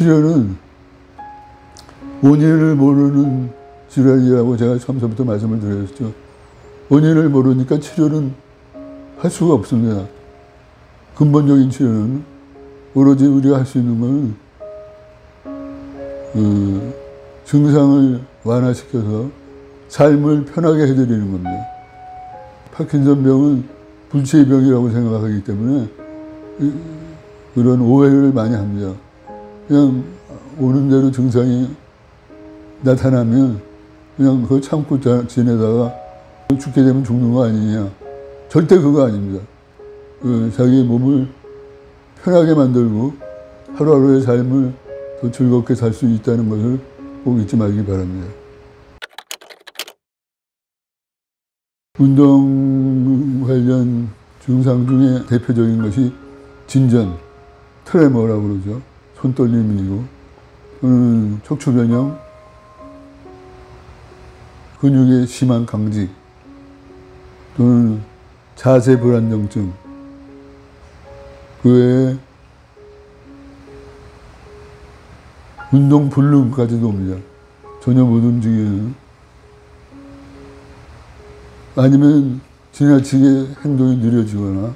치료는 원인을 모르는 질환이라고 제가 처음부터 말씀을 드렸죠. 원인을 모르니까 치료는 할 수가 없습니다. 근본적인 치료는 오로지 우리가 할 수 있는 건 증상을 완화시켜서 삶을 편하게 해드리는 겁니다. 파킨슨 병은 불치의 병이라고 생각하기 때문에 그런 오해를 많이 합니다. 그냥 오는 대로 증상이 나타나면 그냥 그거 참고 지내다가 죽게 되면 죽는 거 아니냐. 절대 그거 아닙니다. 자기 몸을 편하게 만들고 하루하루의 삶을 더 즐겁게 살 수 있다는 것을 꼭 잊지 말기 바랍니다. 운동 관련 증상 중에 대표적인 것이 진전, 트레머라고 그러죠. 손떨림이고, 또는 척추변형, 근육의 심한 강직, 또는 자세 불안정증, 그 외에 운동 불능까지도 옵니다. 전혀 못 움직이는. 아니면 지나치게 행동이 느려지거나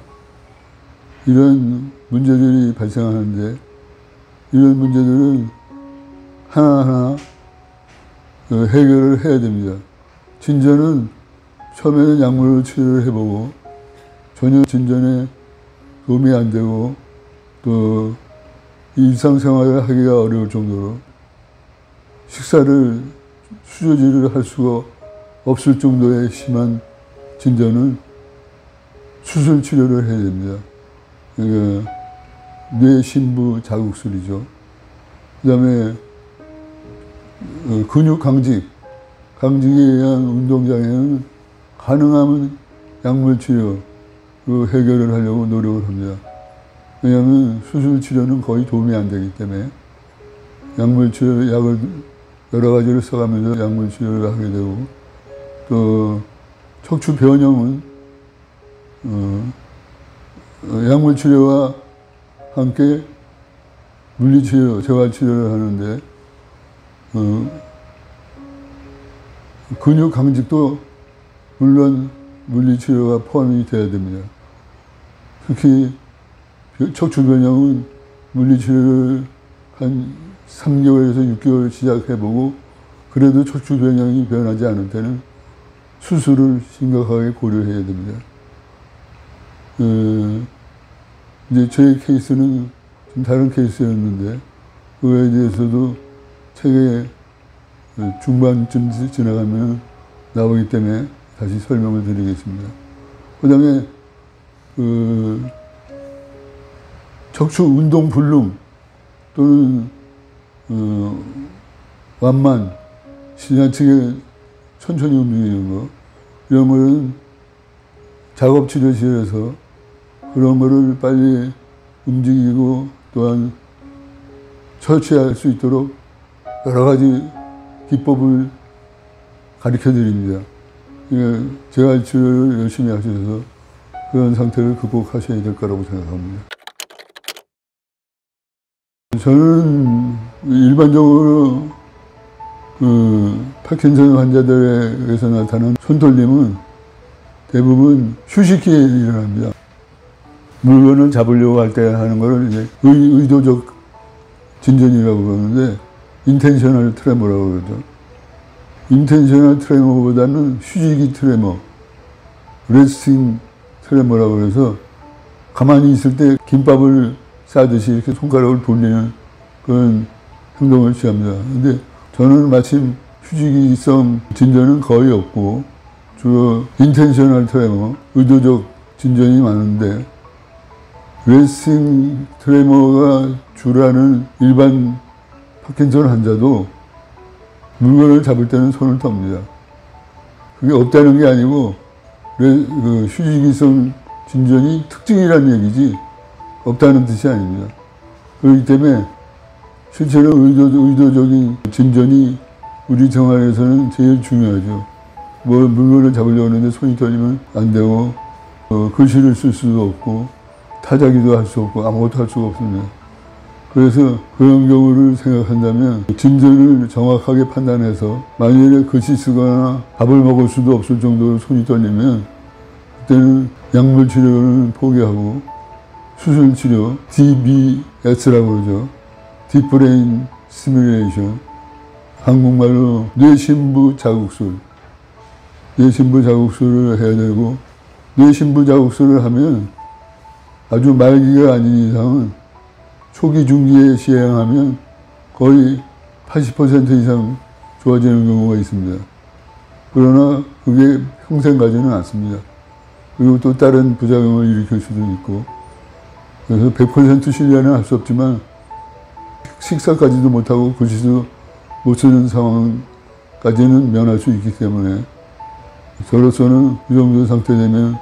이런 문제들이 발생하는데, 이런 문제들은 하나하나 해결을 해야 됩니다. 진전은 처음에는 약물로 치료를 해보고 전혀 진전에 도움이 안 되고 또 일상생활을 하기가 어려울 정도로 식사를 수저질을 할 수가 없을 정도의 심한 진전은 수술 치료를 해야 됩니다. 그러니까 뇌신부 자극술이죠. 그 다음에 근육 강직에 의한 운동장애는 가능하면 약물 치료로 해결을 하려고 노력을 합니다. 왜냐하면 수술 치료는 거의 도움이 안 되기 때문에 약물 치료, 약을 여러 가지를 써가면서 약물 치료를 하게 되고, 또 척추 변형은 약물 치료와 함께 물리치료, 재활치료를 하는데 근육 강직도 물론 물리치료가 포함이 돼야 됩니다. 특히 척추 변형은 물리치료를 한 3개월에서 6개월 시작해보고 그래도 척추 변형이 변하지 않을 때는 수술을 심각하게 고려해야 됩니다. 이제 제 케이스는 좀 다른 케이스였는데 그거에 대해서도 책에 중반쯤 지나가면 나오기 때문에 다시 설명을 드리겠습니다. 그 다음에 척추 운동 불능 또는 완만, 지나치게 천천히 움직이는 거, 이런 거는 작업치료실에서 그런 거를 빨리 움직이고 또한 처치할 수 있도록 여러 가지 기법을 가르쳐 드립니다. 재활치료를 열심히 하셔서 그런 상태를 극복하셔야 될 거라고 생각합니다. 저는 일반적으로 파킨슨 환자들에게서 나타나는 손떨림은 대부분 휴식기에 일어납니다. 물건을 잡으려고 할 때 하는 것을 이제 의도적 진전이라고 그러는데 인텐셔널 트레머라고 그러죠. 인텐셔널 트레머보다는 휴식기 트레머, 레스팅 트레머라고 해서 가만히 있을 때 김밥을 싸듯이 이렇게 손가락을 돌리는 그런 행동을 취합니다. 근데 저는 마침 휴식기성 진전은 거의 없고 주로 인텐셔널 트레머, 의도적 진전이 많은데 레스팅 트레머가 주라는 일반 파킨슨 환자도 물건을 잡을 때는 손을 떱니다. 그게 없다는 게 아니고 휴식기성 진전이 특징이라는 얘기지 없다는 뜻이 아닙니다. 그렇기 때문에 실제로 의도적인 진전이 우리 생활에서는 제일 중요하죠. 물건을 잡으려고 하는데 손이 떨리면 안 되고 글씨를 쓸 수도 없고 타자기도 할 수 없고 아무것도 할 수가 없습니다. 그래서 그런 경우를 생각한다면 진전을 정확하게 판단해서 만일에 글씨 쓰거나 밥을 먹을 수도 없을 정도로 손이 떨리면 그때는 약물 치료는 포기하고 수술 치료, DBS라고 그러죠. Deep Brain Stimulation, 한국말로 뇌신부 자극술. 뇌신부 자극술을 해야 되고, 뇌신부 자극술을 하면 아주 말기가 아닌 이상은 초기 중기에 시행하면 거의 80% 이상 좋아지는 경우가 있습니다. 그러나 그게 평생 가지는 않습니다. 그리고 또 다른 부작용을 일으킬 수도 있고, 그래서 100% 신뢰는 할 수 없지만 식사까지도 못하고 글씨도 못 쓰는 상황까지는 면할 수 있기 때문에 저로서는 이 정도 상태 되면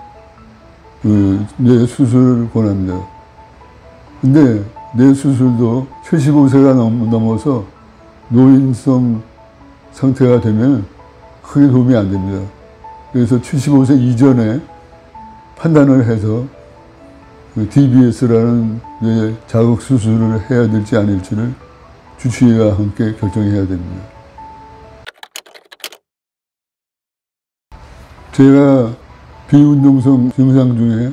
뇌 수술을 권합니다. 근데 뇌 수술도 75세가 넘어서 노인성 상태가 되면 크게 도움이 안 됩니다. 그래서 75세 이전에 판단을 해서 DBS라는 뇌 자극 수술을 해야 될지 아닐지를 주치의와 함께 결정해야 됩니다. 제가 비운동성 증상 중에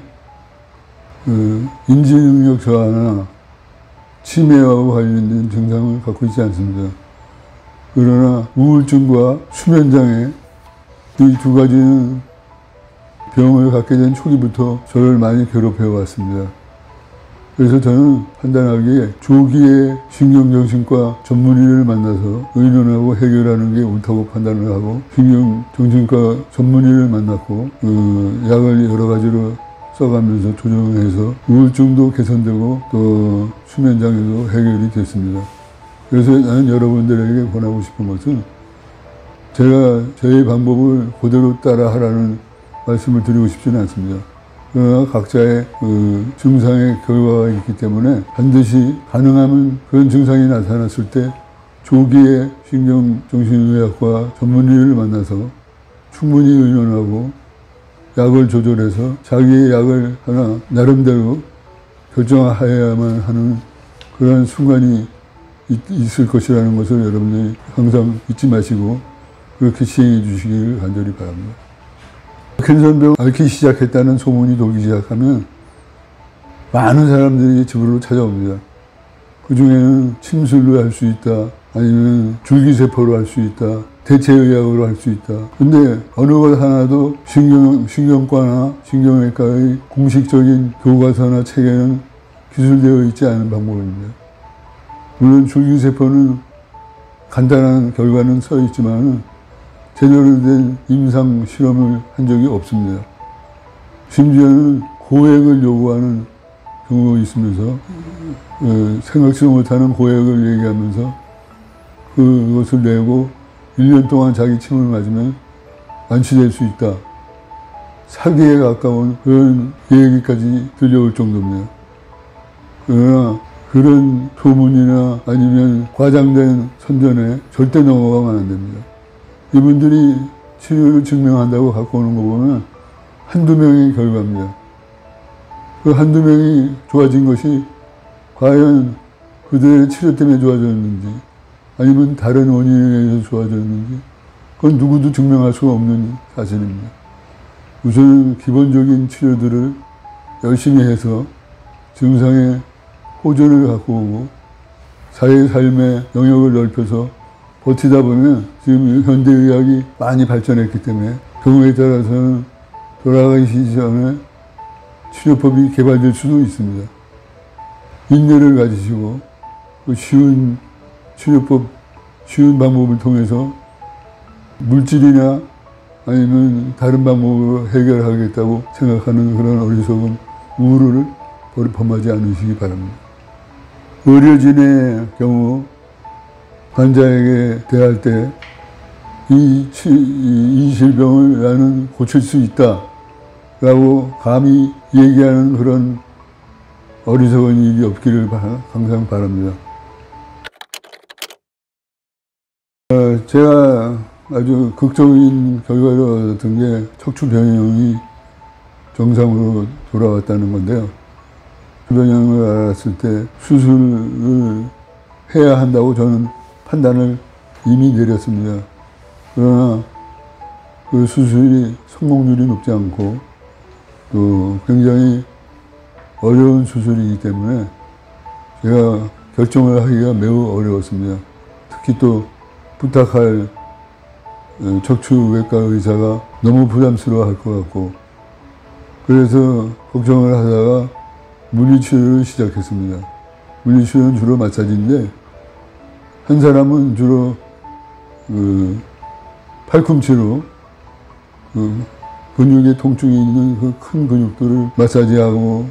인지능력 저하나 치매와 관련된 증상을 갖고 있지 않습니다. 그러나 우울증과 수면장애 이 두 가지는 병을 갖게 된 초기부터 저를 많이 괴롭혀 왔습니다. 그래서 저는 판단하기에 조기에 신경정신과 전문의를 만나서 의논하고 해결하는 게 옳다고 판단을 하고 신경정신과 전문의를 만났고 약을 여러 가지로 써가면서 조정해서 우울증도 개선되고 또 수면장애도 해결이 됐습니다. 그래서 나는 여러분들에게 권하고 싶은 것은 제가 저의 방법을 그대로 따라 하라는 말씀을 드리고 싶지는 않습니다. 그러나 각자의 증상의 결과가 있기 때문에 반드시 가능하면 그런 증상이 나타났을 때 조기에 신경정신의학과 전문의를 만나서 충분히 의논하고 약을 조절해서 자기의 약을 하나 나름대로 결정해야만 하는 그런 순간이 있을 것이라는 것을 여러분들이 항상 잊지 마시고 그렇게 시행해 주시기를 간절히 바랍니다. 파킨슨병 앓기 시작했다는 소문이 돌기 시작하면 많은 사람들이 집으로 찾아옵니다. 그 중에는 침술로 할 수 있다, 아니면 줄기세포로 할 수 있다, 대체의학으로 할 수 있다. 근데 어느 것 하나도 신경과나 신경외과의 공식적인 교과서나 책에는 기술되어 있지 않은 방법입니다. 물론 줄기세포는 간단한 결과는 써 있지만 제대로 된 임상 실험을 한 적이 없습니다. 심지어는 고액을 요구하는 경우가 있으면서 생각지도 못하는 고액을 얘기하면서 그것을 내고 1년 동안 자기 침을 맞으면 완치될 수 있다. 사기에 가까운 그런 얘기까지 들려올 정도입니다. 그러나 그런 소문이나 아니면 과장된 선전에 절대 넘어가면 안 됩니다. 이분들이 치료를 증명한다고 갖고 오는 거 보면 한두 명의 결과입니다. 그 한두 명이 좋아진 것이 과연 그들의 치료 때문에 좋아졌는지 아니면 다른 원인에 의해서 좋아졌는지 그건 누구도 증명할 수가 없는 사실입니다. 우선 기본적인 치료들을 열심히 해서 증상의 호전을 갖고 오고 자기 삶의 영역을 넓혀서 버티다 보면 지금 현대의학이 많이 발전했기 때문에 경우에 따라서는 돌아가기 전에 치료법이 개발될 수도 있습니다. 인내를 가지시고 쉬운 치료법, 쉬운 방법을 통해서 물질이나 아니면 다른 방법으로 해결하겠다고 생각하는 그런 어리석은 우울을 범하지 않으시기 바랍니다. 의료진의 경우 환자에게 대할 때 이 질병을 나는 고칠 수 있다 라고 감히 얘기하는 그런 어리석은 일이 없기를 항상 바랍니다. 제가 아주 극적인 결과를 얻었던 게 척추 변형이 정상으로 돌아왔다는 건데요. 병양을 알았을 때 수술을 해야 한다고 저는 판단을 이미 내렸습니다. 그러나 그 수술이 성공률이 높지 않고 또 굉장히 어려운 수술이기 때문에 제가 결정을 하기가 매우 어려웠습니다. 특히 또 부탁할 척추외과 의사가 너무 부담스러워 할 것 같고, 그래서 걱정을 하다가 물리치료를 시작했습니다. 물리치료는 주로 마사지인데, 한 사람은 주로 팔꿈치로 근육에 통증이 있는 그 큰 근육들을 마사지하고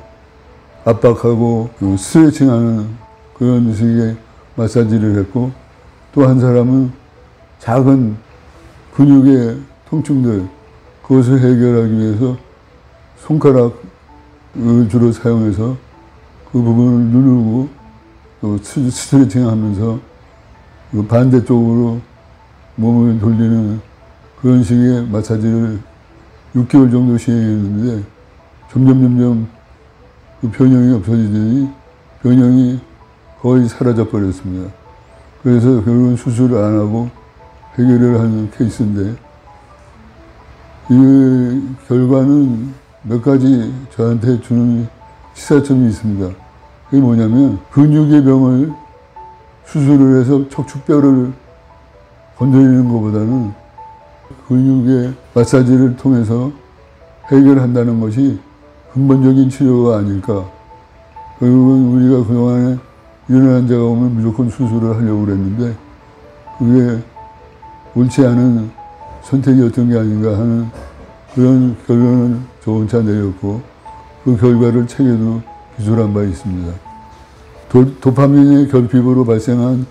압박하고 스트레칭하는 그런 식의 마사지를 했고, 또 한 사람은 작은 근육의 통증들, 그것을 해결하기 위해서 손가락을 주로 사용해서 그 부분을 누르고 또 스트레칭 하면서 반대쪽으로 몸을 돌리는 그런 식의 마사지를 6개월 정도 시행했는데, 점점 그 변형이 없어지더니 변형이 거의 사라져 버렸습니다. 그래서 결국은 수술을 안 하고 해결을 하는 케이스인데, 이 결과는 몇 가지 저한테 주는 시사점이 있습니다. 그게 뭐냐면, 근육의 병을 수술을 해서 척추뼈를 건드리는 것보다는 근육의 마사지를 통해서 해결한다는 것이 근본적인 치료가 아닐까. 결국은 우리가 그동안에 이런 환자가 오면 무조건 수술을 하려고 그랬는데, 그게 옳지 않은 선택이었던 게 아닌가 하는 그런 결론을 저 혼자 내렸고, 그 결과를 책에도 기술한 바 있습니다. 도파민의 결핍으로 발생한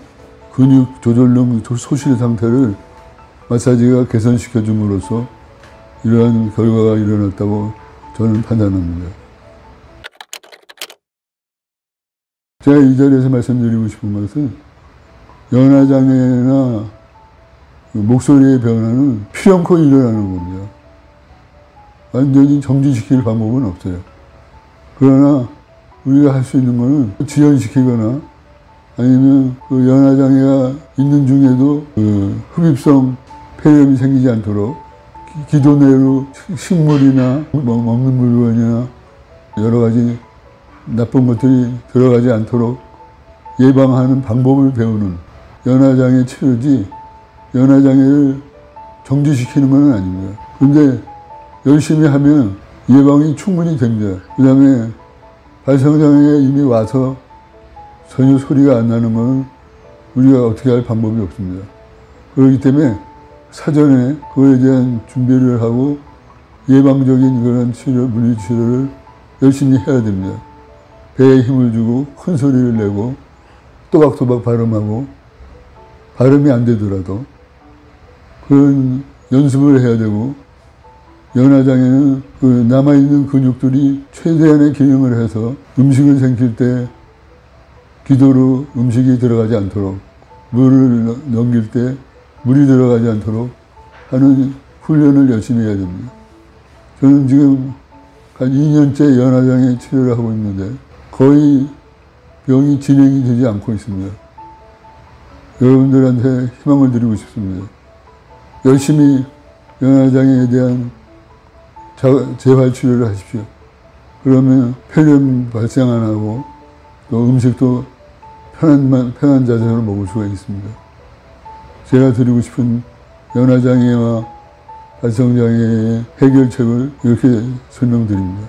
근육 조절능 소실 상태를 마사지가 개선시켜 줌으로써 이러한 결과가 일어났다고 저는 판단합니다. 제가 이 자리에서 말씀드리고 싶은 것은, 연화장애나 목소리의 변화는 필연코 일어나는 겁니다. 완전히 정지시킬 방법은 없어요. 그러나 우리가 할 수 있는 것은 지연시키거나, 아니면 그 연화장애가 있는 중에도 흡입성 폐렴이 생기지 않도록 기도 내로 식물이나 먹는 물건이나 여러 가지 나쁜 것들이 들어가지 않도록 예방하는 방법을 배우는 연화장애 치료지, 연화장애를 정지시키는 건 아닙니다. 그런데 열심히 하면 예방이 충분히 됩니다. 그 다음에 발성장애가 이미 와서 전혀 소리가 안 나는 건 우리가 어떻게 할 방법이 없습니다. 그렇기 때문에 사전에 그거에 대한 준비를 하고 예방적인 그런 치료, 물리치료를 열심히 해야 됩니다. 배에 힘을 주고 큰 소리를 내고 또박또박 발음하고, 발음이 안 되더라도 그런 연습을 해야 되고, 연화장애는 그 남아있는 근육들이 최대한의 기능을 해서 음식을 삼킬 때 기도로 음식이 들어가지 않도록, 물을 넘길 때 물이 들어가지 않도록 하는 훈련을 열심히 해야 됩니다. 저는 지금 한 2년째 연화장애 치료를 하고 있는데 거의 병이 진행이 되지 않고 있습니다. 여러분들한테 희망을 드리고 싶습니다. 열심히 연화장애에 대한 재활치료를 하십시오. 그러면 폐렴 발생 안 하고 또 음식도 편한 자세로 먹을 수가 있습니다. 제가 드리고 싶은 연화장애와 발성장애의 해결책을 이렇게 설명드립니다.